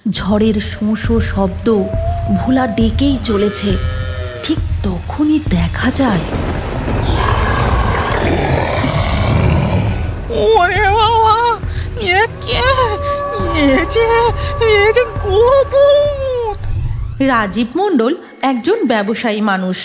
ঝড়ের শোঁ শোঁ শব্দ ভোলা ডেকেই চলেছে। ঠিক তখনই দেখা যায়, ওরে বাবা, এ কে? এ যে গোবুট। রাজীব মণ্ডল একজন ব্যবসায়ী মানুষ।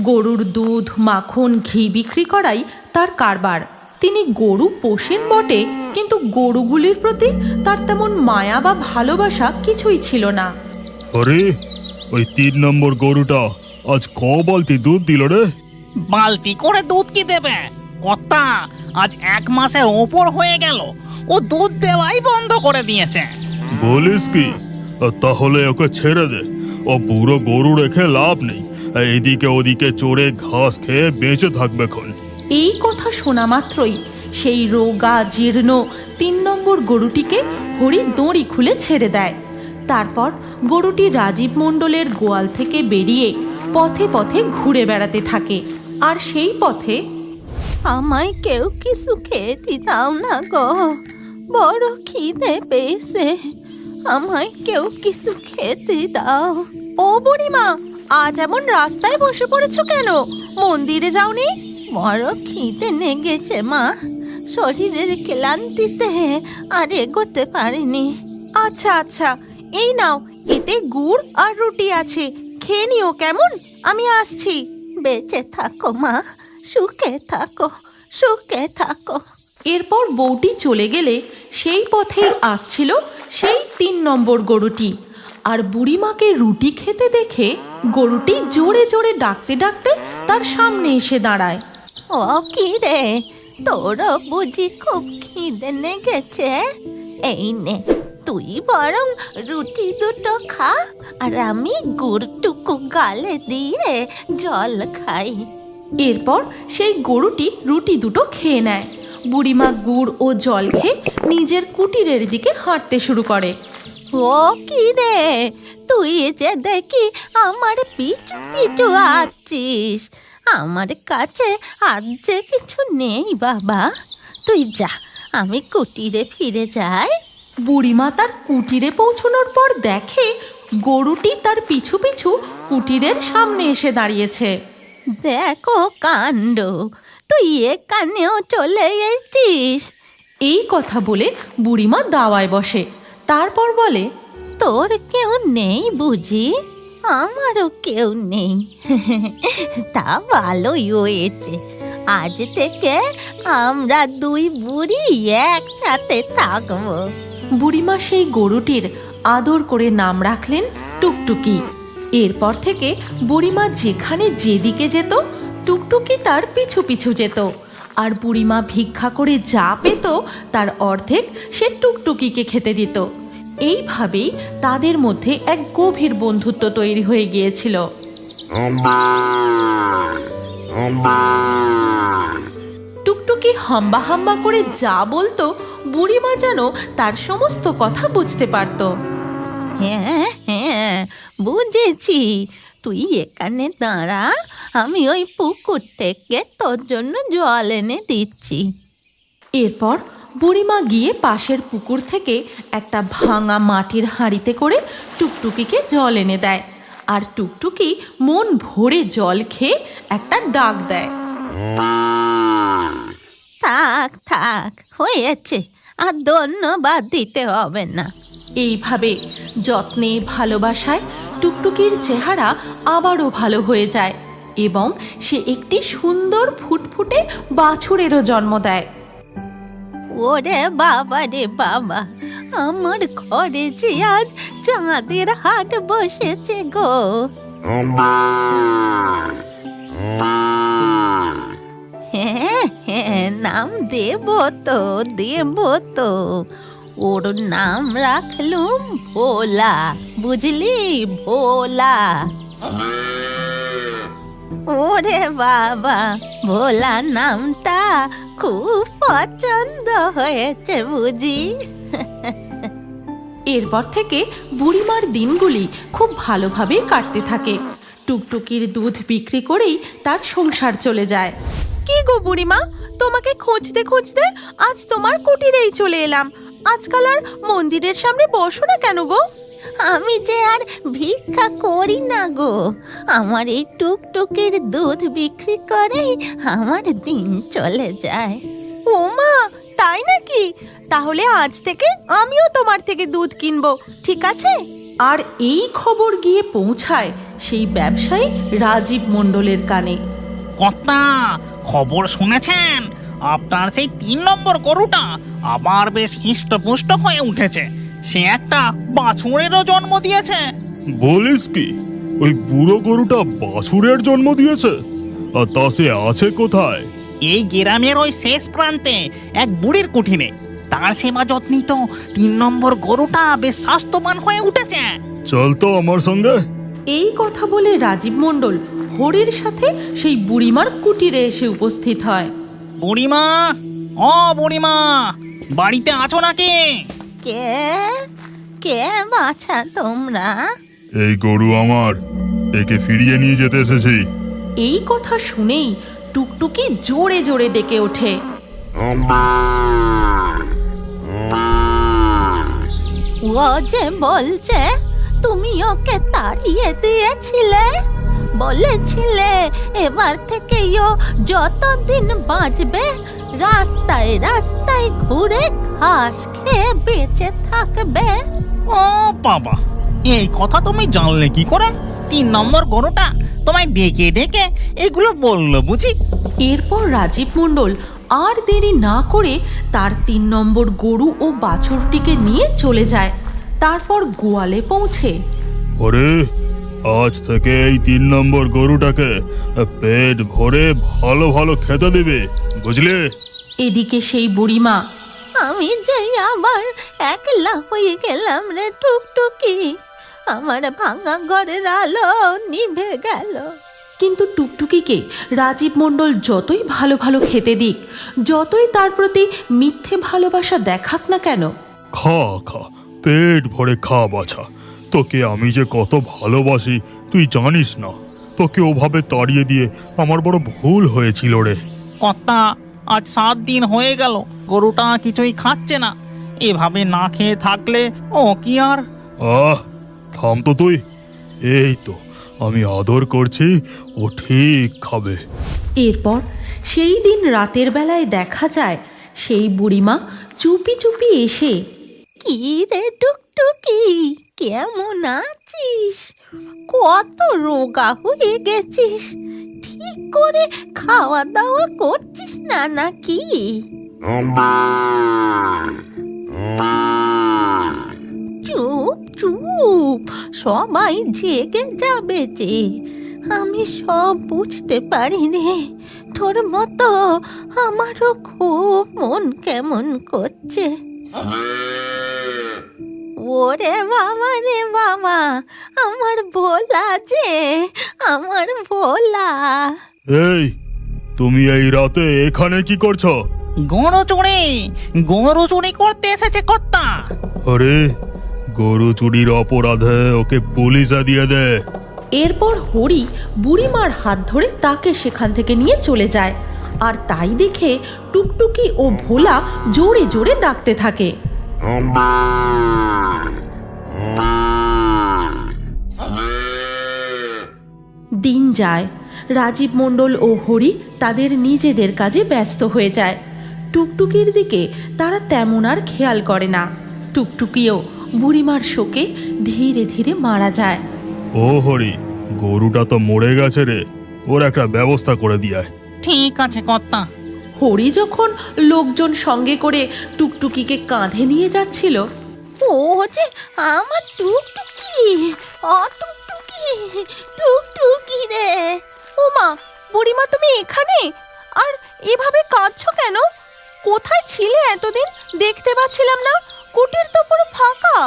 গরুর দুধ, মাখন, ঘি বিক্রি করাই তার কারবার। তিনি গরু পোষেন বটে, কিন্তু গরুগুলির প্রতি তার তেমন মায়া বা ভালোবাসা কিছুই ছিল না। আরে ওই 3 নম্বর গরুটা আজ ক বালতি দুধ দিল রে? বালতি করে দুধ কি দেবে কর্তা? আজ 1 মাসের ওপর হয়ে গেল, ও দুধ দেওয়াই বন্ধ করে দিয়েছে। বলিস কি? তাহলে ওকে ছেড়ে দে। ও বুড়ো গরু রেখে লাভ নেই, এইদিকে ওদিকে চড়ে ঘাস খেয়ে বেঁচে থাকবে খন। এই কথা শোনা মাত্রই সেই রোগা জীর্ণ 3 নম্বর গরুটিকে হরি দড়ি খুলে ছেড়ে দেয়। তারপর গরুটি রাজীব মণ্ডলের গোয়াল থেকে বেরিয়ে পথে পথে ঘুরে বেড়াতে থাকে। আর সেই পথে, আমায় কেউ কিছু খেতে দাও না গো, বড় খিদে পেয়েছে, আমায় কেউ কিছু খেতে দাও। ও বুড়িমা, আজ এমন রাস্তায় বসে পড়েছো কেন? মন্দিরে যাওনি? বড় খিদে লেগেছে মা, শরীরের ক্লান্তিতে আর এগোতে পারিনি। আচ্ছা আচ্ছা, এই নাও, এতে গুড় আর রুটি আছে, খেয়ে নিও কেমন? আমি আসছি। বেঁচে থাকো মা, সুখে থাকো, সুখে থাকো। এরপর বউটি চলে গেলে সেই পথেই আসছিল সেই 3 নম্বর গরুটি। আর বুড়িমাকে রুটি খেতে দেখে গরুটি জোরে জোরে ডাকতে ডাকতে তার সামনে এসে দাঁড়ায়। ও কি রে, তোর বুঝি খুব খিদে লেগেছে? এই নে, তুই বরং রুটি দুটো খা, আর আমি গুড়টুকু গালে দিয়ে জল খাই। এরপর সেই গরুটি রুটি দুটো খেয়ে নেয়। বুড়িমা গুড় ও জল খেয়ে নিজের কুটিরের দিকে হাঁটতে শুরু করে। ও কি রে, তুই যে দেখি আমার পিছু পিছু আসছিস। আমার কাছে আজ যে কিছু নেই বাবা, তুই যা, আমি কুটিরে ফিরে যাই। বুড়িমা তার কুটিরে পৌঁছানোর পর দেখে গরুটি তার পিছু পিছু কুটিরের সামনে এসে দাঁড়িয়েছে। দেখো কাণ্ড, তুই এখানেও চলে এসেছিস। এই কথা বলে বুড়িমা দাওয়ায় বসে। তারপর বলে, তোর কেউ নেই বুঝি? আমারও কেউ নেই। তা ভালোই হয়েছে, আজ থেকে আমরা 2 বুড়ি একসাথে থাকবো। বুড়িমা সেই গরুটির আদর করে নাম রাখলেন টুকটুকি। এরপর থেকে বুড়িমা যেখানে যেদিকে যেত, টুকটুকি তার পিছু পিছু যেত। আর বুড়িমা ভিক্ষা করে যা পেত তার অর্ধেক সে টুকটুকিকে খেতে দিত। এইভাবেই তাদের মধ্যে এক গভীর বন্ধুত্ব তৈরি হয়ে গিয়েছিল। টুকটুকি হাম্বা হাম্বা করে যা বলতো, বুড়িমা যেন তার সমস্ত কথা বুঝতে পারত। হ্যাঁ হ্যাঁ, বুঝেছি, তুই এখানে দাঁড়া, আমি ওই পুকুর থেকে তোর জন্য জল এনে দিচ্ছি। এরপর বুড়িমা গিয়ে পাশের পুকুর থেকে একটা ভাঙা মাটির হাঁড়িতে করে টুকটুকিকে জল এনে দেয়। আর টুকটুকি মন ভরে জল খেয়ে একটা ডাক দেয়। থাক থাক, হয়েছে, আর ধন্যবাদ দিতে হবে না। এইভাবে যত্নে ভালোবাসায় টুকটুকির চেহারা আবারও ভালো হয়ে যায় এবং সে একটি সুন্দর ফুটফুটে বাছুরেরও জন্ম দেয়। ওরে বাবা রে বাবা, আমার ঘরে যে আজ চাঁদের হাট বসেছে গো। হ্যাঁ হ্যাঁ, নাম দেব তো, দেব তো। ওর নাম রাখলুম ভোলা, বুঝলি, ভোলা। ওরে বাবা, ভোলা নামটা খুব পছন্দ হয়েছে বুঝি। এরপর থেকে বুড়িমার দিনগুলি খুব ভালোভাবে কাটতে থাকে। টুকটুকির দুধ বিক্রি করেই তার সংসার চলে যায়। কি গো বুড়িমা, তোমাকে খুঁজতে খুঁজতে আজ তোমার কুটিরেই চলে এলাম। আজকাল আর মন্দিরের সামনে বসো না কেন গো? আমি যে আর ভিক্ষা করি না গো, আমার এই টুকটুকির দুধ বিক্রি করে আমার দিন চলে যায়। ওমা, তাই নাকি? তাহলে আজ থেকে আমিও তোমার থেকে দুধ কিনবো, ঠিক আছে? আর এই খবর গিয়ে পৌঁছায় সেই ব্যবসায়ী রাজীব মণ্ডলের কানে। কর্তা, খবর শুনেছেন? আপনার সেই 3 নম্বর গরুটা আবার বেশ হৃষ্টপুষ্ট হয়ে উঠেছে। সে একটা বাছুরেরও জন্ম দিয়েছে। বলিস কি, ওই বুড়ো গরুটা বাছুরের জন্ম দিয়েছে? আর তা সে আছে কোথায়? এই গ্রামের ওই শেষ প্রান্তে এক বুড়ির কুঠিরে। তার সেবা যত্নই তো 3 নম্বর গরুটা বেশ স্বাস্থ্যবান হয়ে উঠেছে। চল তো আমার সঙ্গে। এই কথা বলে রাজীব মণ্ডল হরির সাথে সেই বুড়িমার কুটিরে এসে উপস্থিত হয়। বুড়িমা, ও বুড়িমা, বাড়িতে আছো নাকি? কে কে বাছা তোমরা? এই গরু আমার, একে ফিরিয়ে নিয়ে যেতে এসেছি। এই কথা শুনেই টুকটুকি জোরে জোরে ডেকে ওঠে। ও যে বলছে তুমি ওকে তাড়িয়ে দিয়েছিলে, বলেছিলে এবার থেকে ও যতদিন বাঁচবে রাস্তায় রাস্তায় ঘুরে ঘাস খেয়ে বেঁচে থাকবে। ও বাবা, এই কথা তুমি জানলে কি করে? 3 নম্বর গরুটা তোমায় ডেকে ডেকে এগুলো বললো বুঝি? এরপর রাজীব মণ্ডল আর দেরি না করে তার 3 নম্বর গরু ও বাছুরটিকে নিয়ে চলে যায়। তারপর গোয়ালে পৌঁছে ওরে, আজ থেকে এই 3 নম্বর গরুটাকে পেট ভরে ভালো ভালো খেতে দিবে, বুঝলে? এদিকে সেই বুড়িমা, আমি যে আবার একলা হয়ে গেলাম রে টুকটুকি, আমার ভাঙা ঘরের আলো নিভে গেল। কিন্তু টুকটুকিকে রাজীব মণ্ডল যতই ভালো ভালো খেতে দিক, যতই তার প্রতি মিথ্যে ভালোবাসা দেখাক না কেন, খা খা, পেট ভরে খা বাছা। তোকে আমি যে কত ভালোবাসি তুই জানিস না। তোকে ওভাবে তাড়িয়ে দিয়ে আমার বড় ভুল হয়েছিল রে। কর্তা, আজ 7 দিন হয়ে গেল গরুটা কিছুই খাচ্ছে না। এভাবে না খেয়ে থাকলে ও কি আর... আহ, থাম তো তুই। এই তো আমি আদর করছি, ও ঠিক খাবে। এরপর সেই দিন রাতের বেলায় দেখা যায় সেই বুড়িমা চুপি চুপি এসে, কি রে টুকটুকি, কেমন আছিস? কত রোগা হয়ে গেছিস, ঠিক করে খাওয়া দাওয়া করছিস না নাকি? চুপ চুপ, সবাই জেগে যাবে যে। আমি সব বুঝতে পারি রে, তোর মতো আমারও খুব মন কেমন করছে। ওরে বাবা রে বাবা, আমার ভোলা যে, আমার ভোলা। এই, তুমি এই রাতে এখানে কি করছো? গরু চুরি করতে এসেছে কর্তা। আরে, গরু চুরির অপরাধে ওকে পুলিশে দিয়ে দে। এরপর হরি বুড়িমার হাত ধরে তাকে সেখান থেকে নিয়ে চলে যায়। আর তাই দেখে টুকটুকি ও ভোলা জোরে জোরে ডাকতে থাকে। দিন যায়, রাজীব মণ্ডল ও হরি তাদের নিজেদের কাজে ব্যস্ত হয়ে যায়। টুকটুকির দিকে তারা তেমন আর খেয়াল করে না। টুকটুকিও বুড়িমার শোকে ধীরে ধীরে মারা যায়। ও হরি, গরুটা তো মরে গেছে রে, ওর একটা ব্যবস্থা করে দিয়ে। ঠিক আছে কর্তা। হরি যখন লোকজন সঙ্গে করে টুকটুকিকে কাঁধে নিয়ে যাচ্ছিল, ও যে আমার টুকটুকি, টুকটুকি, টুকটুকি রে। ওমা, বুড়িমা তুমি এখানে? আর এভাবে কাঁদছো কেন? কোথায় ছিলে এতদিন? দেখতে পাচ্ছিলাম না, কুটির তো পুরো ফাঁকা।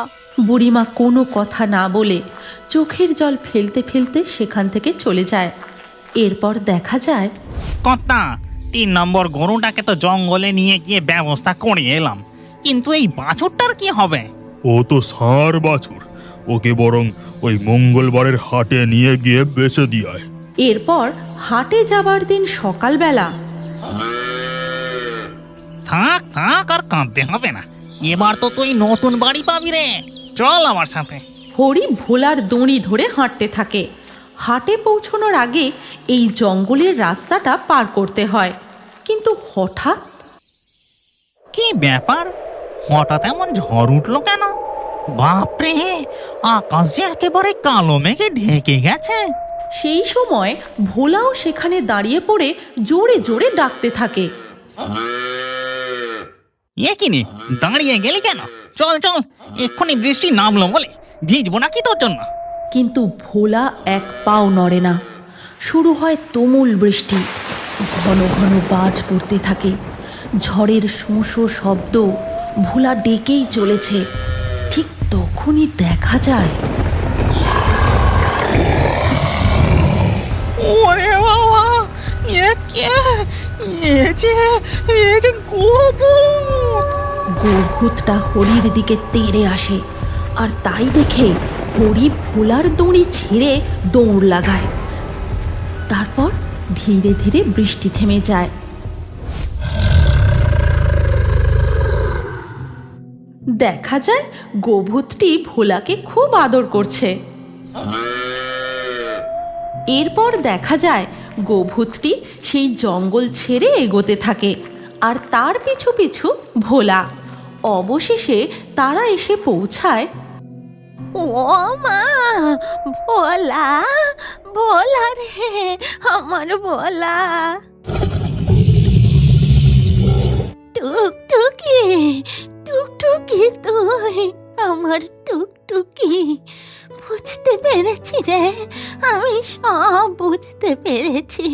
বুড়িমা কোনো কথা না বলে চোখের জল ফেলতে ফেলতে সেখান থেকে চলে যায়। এরপর দেখা যায়, কর্তা, 3 নম্বর গরুটাকে তো জঙ্গলে নিয়ে গিয়ে ব্যবস্থা করে এলাম, কিন্তু এই বাছুরটার কি হবে? ও তো ষাঁড় বাছুর, ওকে বরং ওই মঙ্গলবারের হাটে নিয়ে গিয়ে বেচে দিয়ে। এরপর হাটে যাবার দিন সকালবেলা, থাক থাক, আর কাঁদতে হবে না। এবার তো তুই নতুন বাড়ি পাবি রে, চল আমার সাথে। হরি ভোলার দড়ি ধরে হাঁটতে থাকে। হাটে পৌঁছানোর আগে এই জঙ্গলের রাস্তাটা পার করতে হয়, কিন্তু হঠাৎ কি ব্যাপার, হঠাৎ এমন ঝড় উঠলো কেন? বাপরে, আকাশ যে একেবারে কালো মেঘে ঢেকে গেছে। সেই সময় ভোলাও সেখানে দাঁড়িয়ে পড়ে জোরে জোরে ডাকতে থাকে। এ কি নে, দাঁড়িয়ে গেলি কেন? চল চল, এক্ষুনি বৃষ্টি নামলো বলে ভিজবো নাকি তোর জন্য? কিন্তু ভোলা এক পাও নড়ে না। শুরু হয় তুমুল বৃষ্টি, ঘন ঘন বাজ পড়তে থাকে। ঝড়ের শোঁ শোঁ শব্দ ভোলা ডেকেই চলেছে। ঠিক তখনই দেখা যায় ওরে বাবা, এ কে? এ যে গোবুত। গোভূতটা হরির দিকে তেড়ে আসে, আর তাই দেখে হরি ভোলার দড়ি ছেড়ে দৌড় লাগায়। তারপর ধীরে ধীরে বৃষ্টি থেমে যায়। দেখা যায় গোভূতটি ভোলাকে খুব আদর করছে। এরপর দেখা যায় গোভূতটি সেই জঙ্গল ছেড়ে এগোতে থাকে, আর তার পিছু পিছু ভোলা। অবশেষে তারা এসে পৌঁছায়। ও মা, ভোলা, ভোলা রে, আমার ভোলা। টুকটুকি, টুকটুকি তুই, আমার টুকটুকি। বুঝতে পেরেছি রে, আমি সব বুঝতে পেরেছি।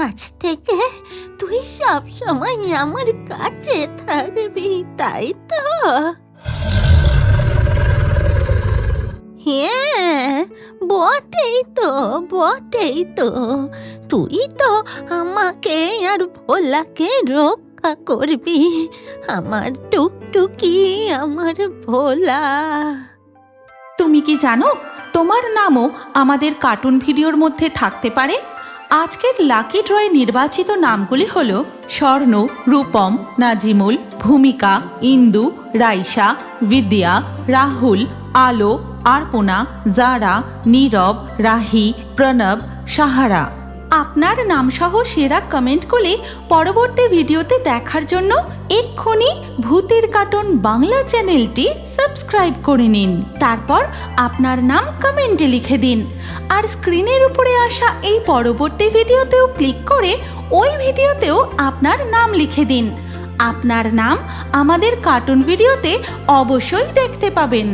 আজ থেকে তুই সব সময় আমার কাছে থাকবি, তাই তো? হ্যাঁ, বটেই তো, বটেই তো। তুই তো আমাকে আর ভোলাকে রক্ষা করবি, আমার টুকটুকি, আমার ভোলা। তুমি কি জানো, তোমার নামও আমাদের কার্টুন ভিডিওর মধ্যে থাকতে পারে? আজকের লাকি ড্রয়ে নির্বাচিত নামগুলি হল স্বর্ণ, রূপম, নাজিমুল, ভূমিকা, ইন্দু, রাইসা, বিদ্যা, রাহুল, আলো, আর্পনা, জারা, নীরব, রাহি, প্রণব, সাহারা। আপনার নামসহ সেরা কমেন্ট করে পরবর্তী ভিডিওতে দেখার জন্য এক্ষুনি ভূতের কার্টুন বাংলা চ্যানেলটি সাবস্ক্রাইব করে নিন। তারপর আপনার নাম কমেন্টে লিখে দিন, আর স্ক্রিনের উপরে আসা এই পরবর্তী ভিডিওতেও ক্লিক করে ওই ভিডিওতেও আপনার নাম লিখে দিন। আপনার নাম আমাদের কার্টুন ভিডিওতে অবশ্যই দেখতে পাবেন।